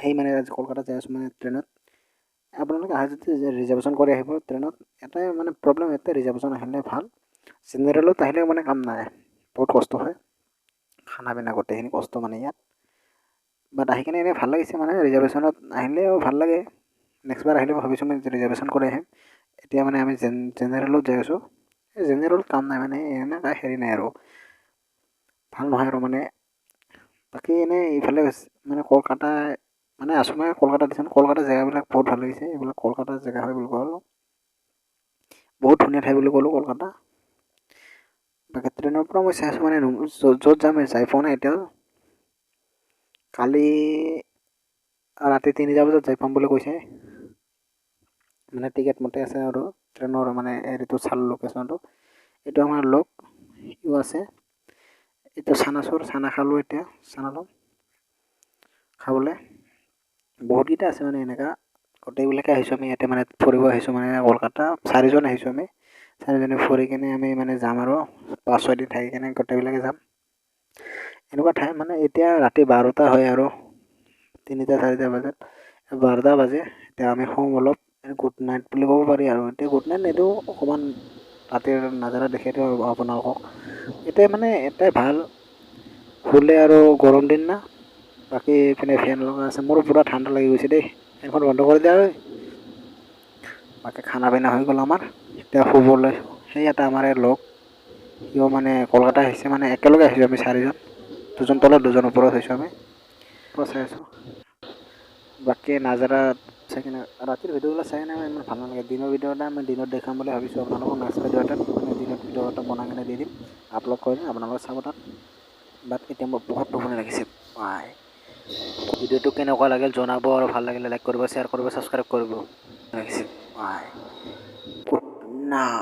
সেই মানে আজি কলকাতা যাই আছোঁ মানে ট্ৰেইনত। আপোনালোকে আহে যদি ৰিজাৰ্ভেশ্যন কৰি আহিব ট্ৰেইনত। এটাই মানে প্ৰব্লেম, এটাই ৰিজাৰ্ভেশ্যন আহিলে ভাল। জেনেৰেলত আহিলে মানে কাম নাই, বহুত কষ্ট হয়, খানা পিনা গোটেইখিনি কষ্ট মানে ইয়াত। বাট আহি কিনে এনেই ভাল লাগিছে, মানে ৰিজাৰ্ভেশ্যনত আহিলেও ভাল লাগে। নেক্সট বাৰ আহিলে ভাবিছোঁ মই ৰিজাৰ্ভেশ্যন কৰি আহিম। এতিয়া মানে আমি জেনেৰেলত যাই আছোঁ। এই জেনেৰেলত কাম নাই, মানে এনেকুৱা হেৰি নাই আৰু ভাল নহয় আৰু মানে। বাকী এনেই ইফালে মানে কলকাতা মানে আছোঁ মানে কলকাতা দিছোঁ, কলকাতা জেগাবিলাক বহুত ভাল লাগিছে। এইবিলাক কলকাতাৰ জেগা হয় বুলি ক'লোঁ, বহুত ধুনীয়া ঠাই বুলি ক'লোঁ কলকাতা। বাকী ট্ৰেইনৰ পৰা মই চাই আছোঁ মানে য'ত যাম যাই পোৱা নাই এতিয়াও। কালি ৰাতি 3টা বজাত যাই পাম বুলি কৈছে, মানে টিকেট মতে আছে আৰু ট্ৰেইনৰ মানে হেৰিটো চালোঁ লোকেশ্যনটো। এইটো আমাৰ লগ সিও আছে। এইটো চানা খালোঁ, এতিয়া চানা ল'ম খাবলৈ। বহুতকেইটা আছে মানে এনেকুৱা, গোটেইবিলাকে আহিছোঁ আমি ইয়াতে মানে ফুৰিব আহিছোঁ মানে কলকাতা। 4জন আহিছোঁ আমি, 4জনে ফুৰি কিনে আমি মানে যাম আৰু 5-6 দিন থাকি কিনে গোটেইবিলাকে যাম। এনেকুৱা ঠাই মানে এতিয়া ৰাতি 12টা হয় আৰু 3টা-4টা বজাত 12টা বাজে। এতিয়া আমি শুম অলপ, গুড নাইট বুলি ক'ব পাৰি আৰু। এতিয়া গুড নাইট নিদিওঁ, অকণমান ৰাতিৰ নাজাৰা দেখাই দিওঁ আপোনালোকক। এতিয়া মানে এটাই ভাল, শুলে আৰু গৰম দিন না, বাকী এইপিনে ফেন লগা আছে। মোৰ পূৰা ঠাণ্ডা লাগি গৈছে দেই, ফেনখন বন্ধ কৰি দিয়া ঐ। বাকী খানা পিনা হৈ গ'ল আমাৰ, এতিয়া শুব লৈছোঁ। সেই এটা আমাৰ লগ, সিও মানে কলকাতা আহিছে, মানে একেলগে আহিছোঁ আমি 4জন। 2জন তলত 2জন ওপৰত হৈছোঁ আমি, চাই আছোঁ। বাকী নাজাৰা চাই কিনে ৰাতিৰ ভিডিঅ'বিলাক চাই কিনে ইমান ভাল নালাগে। দিনৰ ভিডিঅ' এটা মই দিনত দেখাম বুলি ভাবিছোঁ আপোনালোকক। নেক্সট ভিডিঅ' এটাত মানে দিনত ভিডিঅ' এটা বনাই কিনে দি দিম, আপলোড কৰি দিম, আপোনালোকে চাব তাত। বাট এতিয়া মোৰ বহুত টোপনি লাগিছে। ভিডিঅ'টো কেনেকুৱা লাগিল জনাব, আৰু ভাল লাগিলে লাইক কৰিব, শ্বেয়াৰ কৰিব, ছাবস্ক্ৰাইব কৰিব। লাগিছে। Good night.